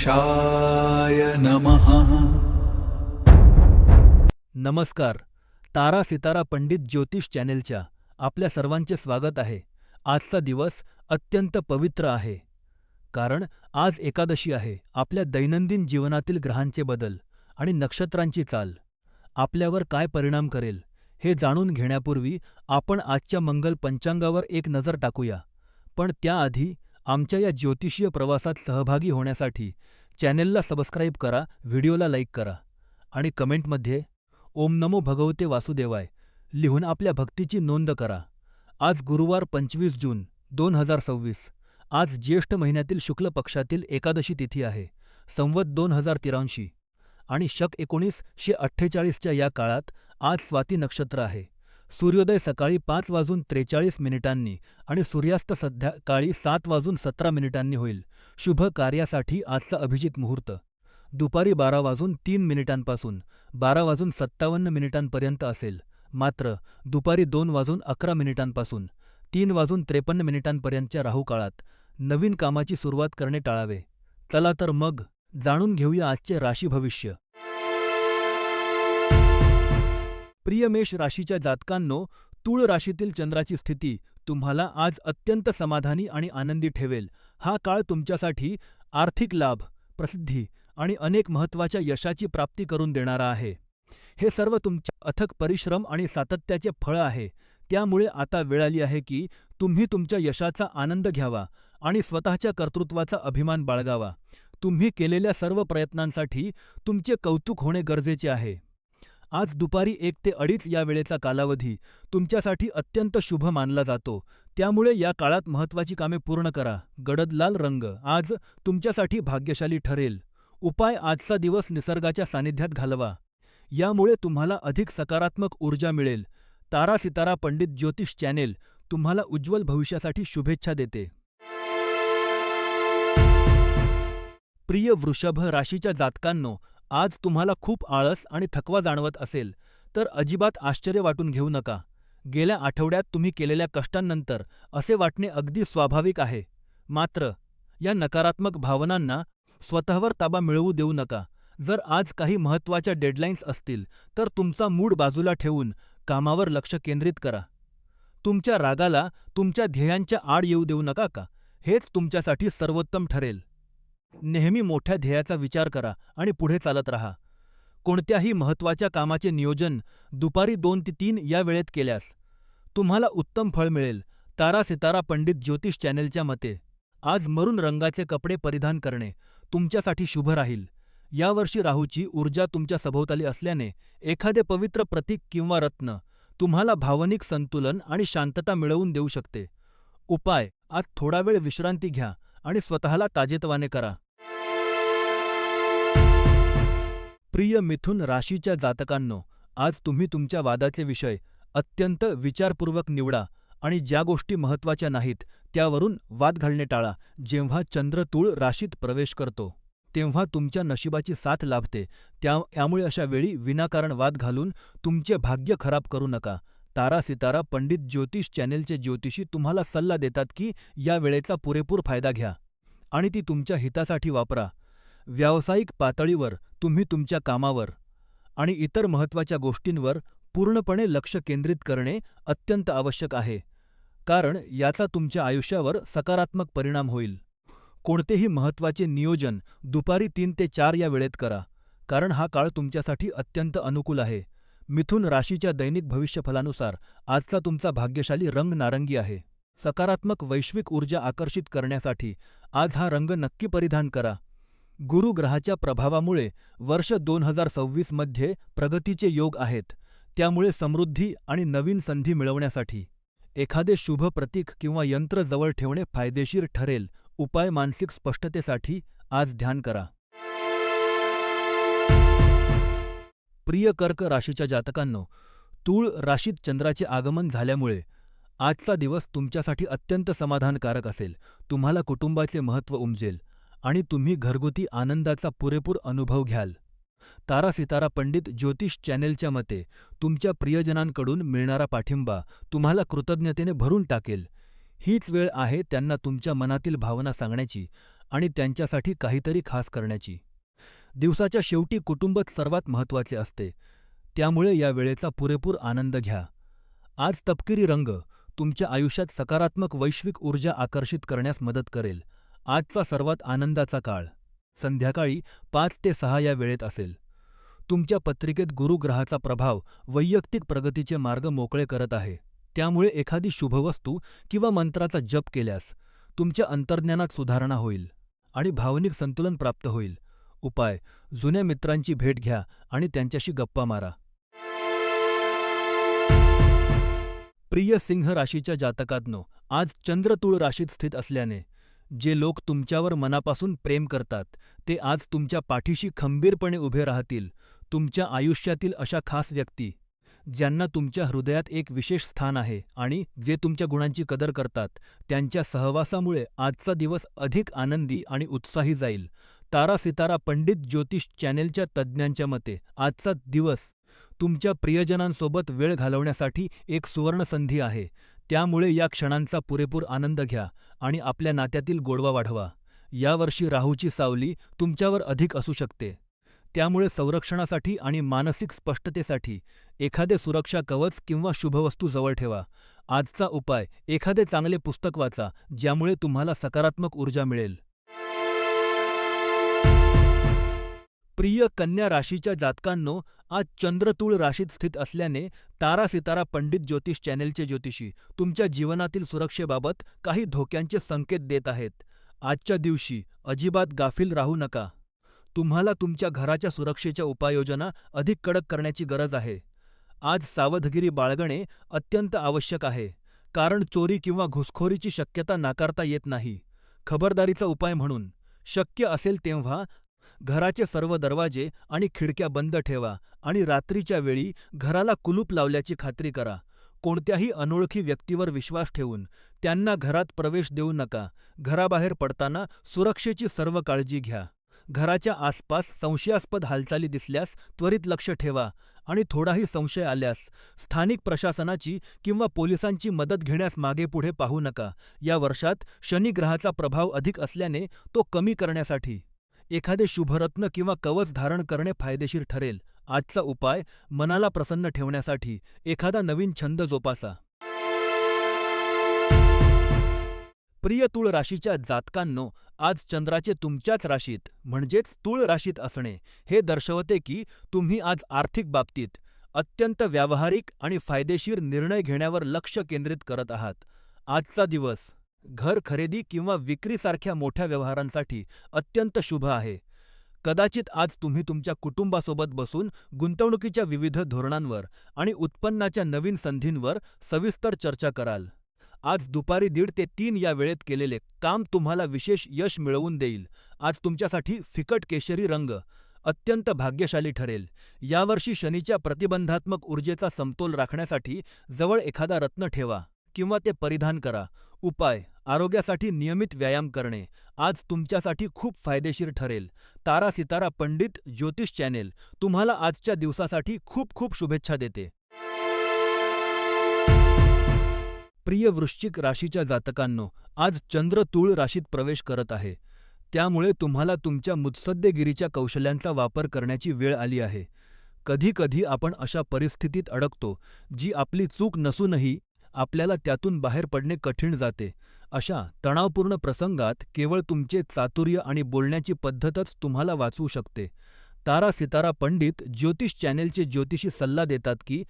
गणेशाय नमः। नमस्कार. तारा सितारा पंडित ज्योतिष चॅनेलच्या आपल्या सर्वांचे स्वागत आहे. आजचा दिवस अत्यंत पवित्र आहे. कारण आज एकादशी आहे. आपल्या दैनंदिन जीवनातील ग्रहांचे बदल आणि नक्षत्रांची चाल आपल्यावर काय परिणाम करेल हे जाणून घेण्यापूर्वी आपण आजच्या मंगल पंचांगावर एक नजर टाकूया. पण त्याआधी आमच्या या ज्योतिषीय प्रवासात सहभागी होण्यासाठी चॅनेलला सबस्क्राईब करा, व्हिडिओला लाईक करा आणि कमेंटमध्ये ओम नमो भगवते वासुदेवाय लिहून आपल्या भक्तीची नोंद करा. आज गुरुवार 25 जून 2026. आज ज्येष्ठ महिन्यातील शुक्ल पक्षातील एकादशी तिथी आहे. संवत 2083 आणि शक 1948च्या या काळात आज स्वाती नक्षत्र आहे. सूर्योदय सकाळी 5:43 आणि सूर्यास्त संध्याकाळी 7:17 होईल. शुभ कार्यासाठी आजचा अभिजित मुहूर्त दुपारी 12:03 12:57 असेल. मात्र दुपारी 2:11 3:53 राहू काळात नवीन कामाची सुरुवात करणे टाळावे. चला तर मग जाणून घेऊया आजचे राशी भविष्य. प्रिय मेष राशीच्या जातकांनो, तूळ राशीतील चंद्राची स्थिती तुम्हाला आज अत्यंत समाधानी आणि आनंदी ठेवेल. हा काळ तुमच्यासाठी आर्थिक लाभ, प्रसिद्धी आणि अनेक महत्त्वाच्या यशाची प्राप्ती करून देणारा आहे. हे सर्व तुमच्या अथक परिश्रम आणि सातत्याचे फळ आहे. त्यामुळे आता वेळ आली आहे की तुम्ही तुमच्या यशाचा आनंद घ्यावा आणि स्वतःच्या कर्तृत्वाचा अभिमान बाळगावा. तुम्ही केलेल्या सर्व प्रयत्नांसाठी तुमचे कौतुक होणे गरजेचे आहे. आज दुपारी 1 ते 2:30 या वेळेचा कालावधी तुमच्यासाठी अत्यंत शुभ मानला जातो. त्यामुळे या काळात महत्त्वाची कामे पूर्ण करा. गडद लाल रंग आज तुमच्यासाठी भाग्यशाली ठरेल. उपाय: आजचा दिवस निसर्गाच्या सानिध्यात घालवा. यामुळे तुम्हाला अधिक सकारात्मक ऊर्जा मिळेल. तारा सितारा पंडित ज्योतिष चॅनेल तुम्हाला उज्ज्वल भविष्यासाठी शुभेच्छा देते. प्रिय वृषभ राशीच्या जातकांनो, आज तुम्हाला खूप आळस आणि थकवा जाणवत असेल तर अजिबात आश्चर्य वाटून घेऊ नका. गेल्या आठवड्यात तुम्ही केलेल्या कष्टांनंतर असे वाटणे अगदी स्वाभाविक आहे. मात्र या नकारात्मक भावनांना स्वतःवर ताबा मिळवू देऊ नका. जर आज काही महत्त्वाच्या डेडलाईन्स असतील तर तुमचा मूड बाजूला ठेवून कामावर लक्ष केंद्रित करा. तुमच्या रागाला तुमच्या ध्येयांच्या आड येऊ देऊ नका का, हेच तुमच्यासाठी सर्वोत्तम ठरेल. नेहमी मोठ्या ध्येयाचा विचार करा आणि पुढे चालत राहा. कोणत्याही महत्त्वाच्या कामाचे नियोजन दुपारी 2 ते 3 या वेळेत केल्यास तुम्हाला उत्तम फळ मिळेल. तारा सितारा पंडित ज्योतिष चॅनेलच्या मते आज मरून रंगाचे कपडे परिधान करणे तुमच्यासाठी शुभ राहील. यावर्षी राहूची ऊर्जा तुमच्या सभोवताली असल्याने एखादे पवित्र प्रतीक किंवा रत्न तुम्हाला भावनिक संतुलन आणि शांतता मिळवून देऊ शकते. उपाय: आज थोडा वेळ विश्रांती घ्या आणि स्वतःला ताजेतवाने करा. प्रिय मिथुन राशीच्या जातकांनो, आज तुम्ही तुमच्या वादाचे विषय अत्यंत विचारपूर्वक निवडा आणि ज्या गोष्टी महत्त्वाच्या नाहीत त्यावरून वाद घालणे टाळा. जेव्हा चंद्र तूळ राशीत प्रवेश करतो तेव्हा तुमच्या नशिबाची साथ लाभते. त्यामुळे अशा वेळी विनाकारण वाद घालून तुमचे भाग्य खराब करू नका. तारा सितारा पंडित ज्योतिष चॅनेलचे ज्योतिषी तुम्हाला सल्ला देतात की या वेळेचा पुरेपूर फायदा घ्या आणि ती तुमच्या हितासाठी वापरा. व्यावसायिक पातळीवर तुम्ही तुमच्या कामावर आणि इतर महत्त्वाच्या गोष्टींवर पूर्णपणे लक्ष केंद्रित करणे अत्यंत आवश्यक आहे, कारण याचा तुमच्या आयुष्यावर सकारात्मक परिणाम होईल. कोणतेही महत्त्वाचे नियोजन दुपारी 3 ते 4 या वेळेत करा, कारण हा काळ तुमच्यासाठी अत्यंत अनुकूल आहे. मिथुन राशीच्या दैनिक भविष्यफलानुसार आजचा तुमचा भाग्यशाली रंग नारंगी आहे. सकारात्मक वैश्विक ऊर्जा आकर्षित करण्यासाठी आज हा रंग नक्की परिधान करा. गुरु ग्रहाच्या प्रभावामुळे वर्ष 2026 मध्ये प्रगतीचे योग आहेत. त्यामुळे समृद्धी आणि नवीन संधी मिळवण्यासाठी एखादे शुभ प्रतीक किंवा यंत्र जवळ ठेवणे फायदेशीर ठरेल. उपाय: मानसिक स्पष्टतेसाठी आज ध्यान करा. प्रिय कर्क राशीच्या जातकांनो, तूळ राशीत चंद्राचे आगमन झाल्यामुळे आजचा दिवस तुमच्यासाठी अत्यंत समाधानकारक असेल. तुम्हाला कुटुंबाचे महत्त्व उमजेल आणि तुम्ही घरगुती आनंदाचा पुरेपूर अनुभव घ्याल. तारा सितारा पंडित ज्योतिष चॅनेलच्या मते तुमच्या प्रियजनांकडून मिळणारा पाठिंबा तुम्हाला कृतज्ञतेने भरून टाकेल. हीच वेळ आहे त्यांना तुमच्या मनातील भावना सांगण्याची आणि त्यांच्यासाठी काहीतरी खास करण्याची. दिवसाच्या शेवटी कुटुंबच सर्वात महत्त्वाचे असते, त्यामुळे या वेळेचा पुरेपूर आनंद घ्या. आज तपकिरी रंग तुमच्या आयुष्यात सकारात्मक वैश्विक ऊर्जा आकर्षित करण्यास मदत करेल. आजचा सर्वात आनंदाचा काळ संध्याकाळी 5 ते 6 या वेळेत असेल. तुमच्या पत्रिकेत गुरुग्रहाचा प्रभाव वैयक्तिक प्रगतीचे मार्ग मोकळे करत आहे. त्यामुळे एखादी शुभवस्तू किंवा मंत्राचा जप केल्यास तुमच्या अंतर्ज्ञानात सुधारणा होईल आणि भावनिक संतुलन प्राप्त होईल. उपाय: जुन्या मित्रांची भेट घ्या आणि त्यांच्याशी गप्पा मारा. प्रिय सिंह राशीच्या जातकांनो, आज चंद्र तुळ राशीत स्थित असल्याने जे लोक तुमच्यावर मनापासून प्रेम करतात ते आज तुमच्या पाठीशी खंबीरपणे उभे राहतील. तुमच्या आयुष्यातील अशा खास व्यक्ती, ज्यांना तुमच्या हृदयात एक विशेष स्थान आहे आणि जे तुमच्या गुणांची कदर करतात, त्यांच्या सहवासामुळे आजचा दिवस अधिक आनंदी आणि उत्साही जाईल. तारा सितारा पंडित ज्योतिष चॅनेलच्या तज्ज्ञांच्या मते आजचा दिवस तुमच्या प्रियजनांसोबत वेळ घालवण्यासाठी एक सुवर्णसंधी आहे. त्यामुळे या क्षणांचा पुरेपूर आनंद घ्या आणि आपल्या नात्यातील गोडवा वाढवा. यावर्षी राहूची सावली तुमच्यावर अधिक असू शकते, त्यामुळे संरक्षणासाठी आणि मानसिक स्पष्टतेसाठी एखादे सुरक्षा कवच किंवा शुभवस्तू जवळ ठेवा. आजचा उपाय: एखादे चांगले पुस्तक वाचा, ज्यामुळे तुम्हाला सकारात्मक ऊर्जा मिळेल. प्रिय कन्या राशीच्या जातकांनो, आज चंद्र तुळ राशीत स्थित असल्याने तारा सितारा पंडित ज्योतिष चॅनेलचे ज्योतिषी तुमच्या जीवनातील सुरक्षेबाबत काही धोक्यांचे संकेत देत आहेत. आजच्या दिवशी अजिबात गाफील राहू नका. तुम्हाला तुमच्या घराच्या सुरक्षेच्या उपाययोजना अधिक कडक करण्याची गरज आहे. आज सावधगिरी बाळगणे अत्यंत आवश्यक आहे, कारण चोरी किंवा घुसखोरीची शक्यता नाकारता येत नाही. खबरदारीचा उपाय म्हणून शक्य असेल तेव्हा घराचे सर्व दरवाजे आणि खिडक्या बंद ठेवा आणि रात्रीच्या वेळी घराला कुलूप लावल्याची खात्री करा. कोणत्याही अनोळखी व्यक्तीवर विश्वास ठेवून त्यांना घरात प्रवेश देऊ नका. घराबाहेर पडताना सुरक्षेची सर्व काळजी घ्या. घराच्या आसपास संशयास्पद हालचाली दिसल्यास त्वरित लक्ष ठेवा आणि थोडाही संशय आल्यास स्थानिक प्रशासनाची किंवा पोलिसांची मदत घेण्यास मागेपुढे पाहू नका. या वर्षात शनी ग्रहाचा प्रभाव अधिक असल्याने तो कमी करण्यासाठी एखादे शुभरत्न किंवा कवच धारण करणे फायदेशीर ठरेल. आजचा उपाय: मनाला प्रसन्न ठेवण्यासाठी एखादा नवीन छंद जोपासा. प्रिय तूळ राशीच्या जातकांनो, आज चंद्राचे तुमच्याच राशीत म्हणजेच तूळ राशीत असणे हे दर्शवते की तुम्ही आज आर्थिक बाबतीत अत्यंत व्यावहारिक आणि फायदेशीर निर्णय घेण्यावर लक्ष केंद्रित करत आहात. आजचा दिवस घर खरेदी किंवा विक्रीसारख्या मोठ्या व्यवहारांसाठी अत्यंत शुभ आहे. कदाचित आज तुम्ही तुमच्या कुटुंबासोबत बसून गुंतवणुकीच्या विविध धोरणांवर आणि उत्पन्नाच्या नवीन संधींवर सविस्तर चर्चा कराल. आज दुपारी 1:30 ते 3 या वेळेत केलेले काम तुम्हाला विशेष यश मिळवून देईल. आज तुमच्यासाठी फिकट केशरी रंग अत्यंत भाग्यशाली ठरेल. यावर्षी शनीच्या प्रतिबंधात्मक ऊर्जेचा समतोल राखण्यासाठी जवळ एखादा रत्न ठेवा किंवा ते परिधान करा. उपाय: आरोग्यासाठी नियमित व्यायाम करणे आज तुमच्यासाठी खूप फायदेशीर ठरेल. तारा सितारा पंडित ज्योतिष चॅनेल तुम्हाला आजच्या दिवसासाठी खूप खूप शुभेच्छा देते. प्रिय वृश्चिक राशीच्या जातकांनो, आज चंद्र तूळ राशीत प्रवेश करत आहे. त्यामुळे तुम्हाला तुमच्या मुत्सद्देगिरीच्या कौशल्यांचा वापर करण्याची वेळ आली आहे. कधी कधी आपण अशा परिस्थितीत अडकतो जी आपली चूक नसूनही आपल्याला त्यातून बाहेर पडणे कठीण जाते. अशा तणावपूर्ण प्रसंगात केवळ तुमचे चातुर्य आणि बोलण्याची पद्धतच तुम्हाला वाचवू शकते. तारा सितारा पंडित ज्योतिष चॅनेलचे ज्योतिषी सल्ला देतात की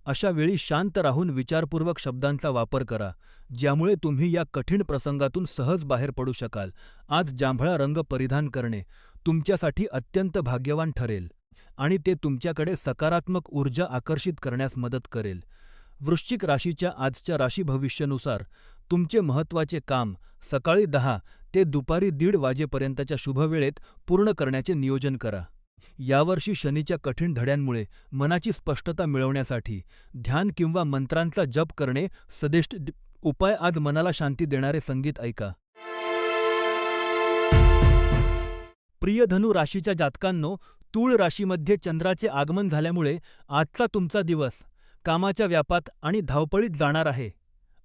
अशा वेळी शांत राहून विचारपूर्वक शब्दांचा वापर करा, ज्यामुळे तुम्ही या कठीण प्रसंगातून सहज बाहेर पडू शकाल. आज जांभळा रंग परिधान करणे तुमच्यासाठी अत्यंत भाग्यवान ठरेल आणि ते तुमच्याकडे सकारात्मक ऊर्जा आकर्षित करण्यास मदत करेल. वृश्चिक राशीच्या आजच्या राशी भविष्यानुसार तुमचे महत्त्वाचे काम सकाळी 10 ते दुपारी 1:30 वाजेपर्यंतच्या शुभवेळेत पूर्ण करण्याचे नियोजन करा. यावर्षी शनीच्या कठीण धड्यांमुळे मनाची स्पष्टता मिळवण्यासाठी ध्यान किंवा मंत्रांचा जप करणे सदिष्ट उपाय. आज मनाला शांती देणारे संगीत ऐका. प्रिय धनु राशीच्या जातकांनो, तूळ राशीमध्ये चंद्राचे आगमन झाल्यामुळे आजचा तुमचा दिवस कामाच्या व्यापात आणि धावपळीत जाणार आहे.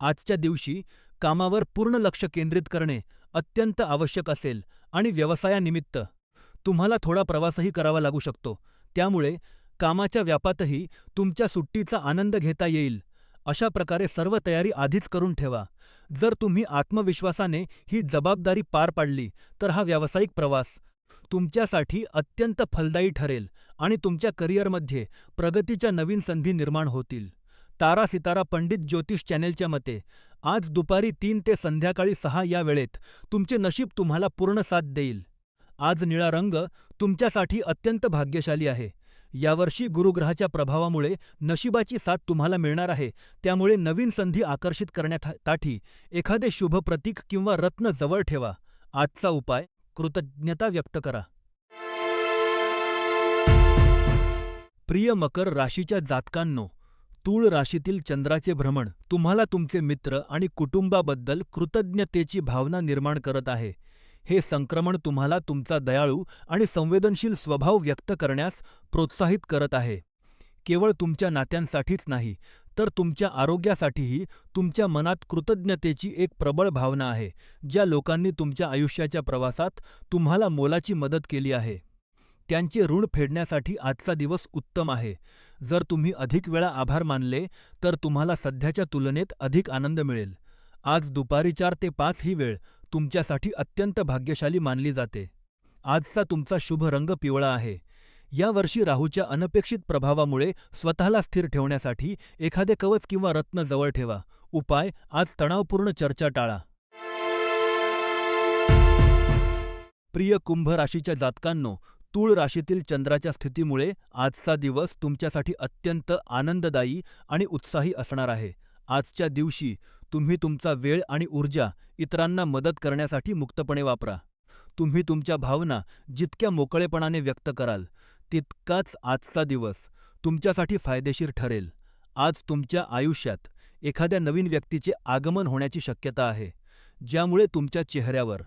आजच्या दिवशी कामावर पूर्ण लक्ष केंद्रित करणे अत्यंत आवश्यक असेल आणि व्यवसायानिमित्त तुम्हाला थोडा प्रवासही करावा लागू शकतो. त्यामुळे कामाच्या व्यापातही तुमच्या सुट्टीचा आनंद घेता येईल. अशा प्रकारे सर्व तयारी आधीच करून ठेवा. जर तुम्ही आत्मविश्वासाने ही जबाबदारी पार पाडली, तर हा व्यावसायिक प्रवास तुमच्यासाठी अत्यंत फलदायी ठरेल आणि तुमच्या करिअरमध्ये प्रगतीच्या नवीन संधी निर्माण होतील. तारा सितारा पंडित ज्योतिष चॅनेलच्या मते, आज दुपारी 3 ते संध्याकाळी 6 या वेळेत तुमचे नशीब तुम्हाला पूर्ण साथ देईल. आज निळा रंग तुमच्यासाठी अत्यंत भाग्यशाली आहे. यावर्षी गुरुग्रहाच्या प्रभावामुळे नशिबाची साथ तुम्हाला मिळणार आहे. त्यामुळे नवीन संधी आकर्षित करण्यासाठी एखादे शुभ प्रतीक किंवा रत्न जवळ ठेवा. आजचा उपाय, कृतज्ञता व्यक्त करा. प्रिय मकर राशीच्या जातकांनो, तूळ राशीतील चंद्राचे भ्रमण तुम्हाला तुमचे मित्र आणि कुटुंबाबद्दल कृतज्ञतेची भावना निर्माण करत आहे. हे संक्रमण तुम्हाला तुमचा दयाळू आणि संवेदनशील स्वभाव व्यक्त करण्यास प्रोत्साहित करत आहे. केवळ तुमच्या नात्यांसाठीच नाही, तर तुमच्या आरोग्यासाठीही तुमच्या मनात कृतज्ञतेची एक प्रबळ भावना आहे. ज्या लोकांनी तुमच्या आयुष्याच्या प्रवासात तुम्हाला मोलाची मदत केली आहे, त्यांचे ऋण फेडण्यासाठी आजचा दिवस उत्तम आहे. जर तुम्ही अधिक वेळा आभार मानले, तर तुम्हाला सध्याच्या तुलनेत अधिक आनंद मिळेल. आज दुपारी 4 ते 5 ही वेळ तुमच्यासाठी अत्यंत भाग्यशाली मानली जाते. आजचा तुमचा शुभ रंग पिवळा आहे. या वर्षी राहूच्या अनपेक्षित प्रभावामुळे स्वतःला स्थिर ठेवण्यासाठी एखादे कवच किंवा रत्न जवळ ठेवा. उपाय, आज तणावपूर्ण चर्चा टाळा. प्रिय कुंभ राशीच्या जातकांनो, तूळ राशीतील चंद्राच्या स्थितीमुळे आजचा दिवस तुमच्यासाठी अत्यंत आनंददायी आणि उत्साही असणार आहे. आजच्या दिवशी तुम्ही तुमचा वेळ आणि ऊर्जा इतरांना मदत करण्यासाठी मुक्तपणे वापरा. तुम्ही तुमच्या भावना जितक्या मोकळेपणाने व्यक्त कराल, तितकाच आजचा दिवस तुमच्यासाठी फायदेशीर ठरेल. आज तुमच्या आयुष्यात एखाद्या नवीन व्यक्तीचे आगमन होण्याची शक्यता आहे, ज्यामुळे तुमच्या चेहऱ्यावर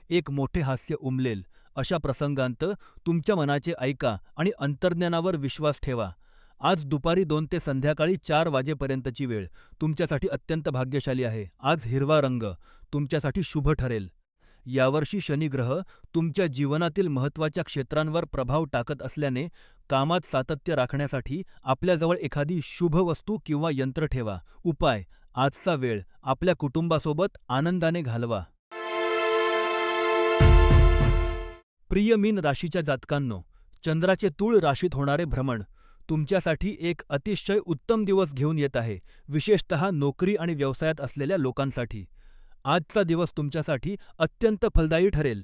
एक मोठे हास्य उमलेल. अशा प्रसंगांत तुमच्या मनाचे ऐका आणि अंतर्ज्ञानावर विश्वास ठेवा. आज दुपारी 2 ते संध्याकाळी 4 वाजेपर्यंतची वेळ तुमच्यासाठी अत्यंत भाग्यशाली आहे. आज हिरवा रंग तुमच्यासाठी शुभ ठरेल. यावर्षी शनिग्रह तुमच्या जीवनातील महत्त्वाच्या क्षेत्रांवर प्रभाव टाकत असल्याने कामात सातत्य राखण्यासाठी आपल्याजवळ एखादी शुभ वस्तू किंवा यंत्र ठेवा. उपाय, आजचा वेळ आपल्या कुटुंबासोबत आनंदाने घालवा. प्रिय मीन राशीच्या जातकांनो, चंद्राचे तूळ राशीत होणारे भ्रमण तुमच्यासाठी एक अतिशय उत्तम दिवस घेऊन येत आहे, विशेषतः नोकरी आणि व्यवसायात असलेल्या लोकांसाठी. आजचा दिवस तुमच्यासाठी अत्यंत फलदायी ठरेल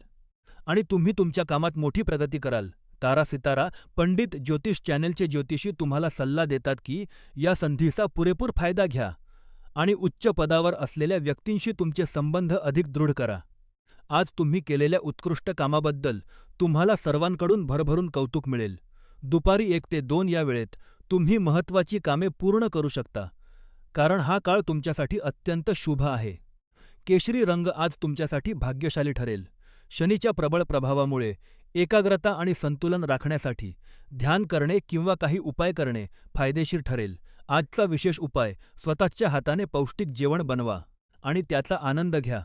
आणि तुम्ही तुमच्या कामात मोठी प्रगती कराल. तारा सितारा पंडित ज्योतिष चॅनेलचे ज्योतिषी तुम्हाला सल्ला देतात की या संधीचा पुरेपूर फायदा घ्या आणि उच्च पदावर असलेल्या व्यक्तींशी तुमचे संबंध अधिक दृढ करा. आज तुम्ही केलेल्या उत्कृष्ट कामाबद्दल तुम्हाला सर्वांकडून भरभरून कौतुक मिळेल. दुपारी 1 ते 2 या वेळेत तुम्ही महत्त्वाची कामे पूर्ण करू शकता, कारण हा काळ तुमच्यासाठी अत्यंत शुभ आहे. केशरी रंग आज तुमच्यासाठी भाग्यशाली ठरेल. शनीच्या प्रबळ प्रभावामुळे एकाग्रता आणि संतुलन राखण्यासाठी ध्यान करणे किंवा काही उपाय करणे फायदेशीर ठरेल. आजचा विशेष उपाय, स्वतःच्या हाताने पौष्टिक जेवण बनवा आणि त्याचा आनंद घ्या.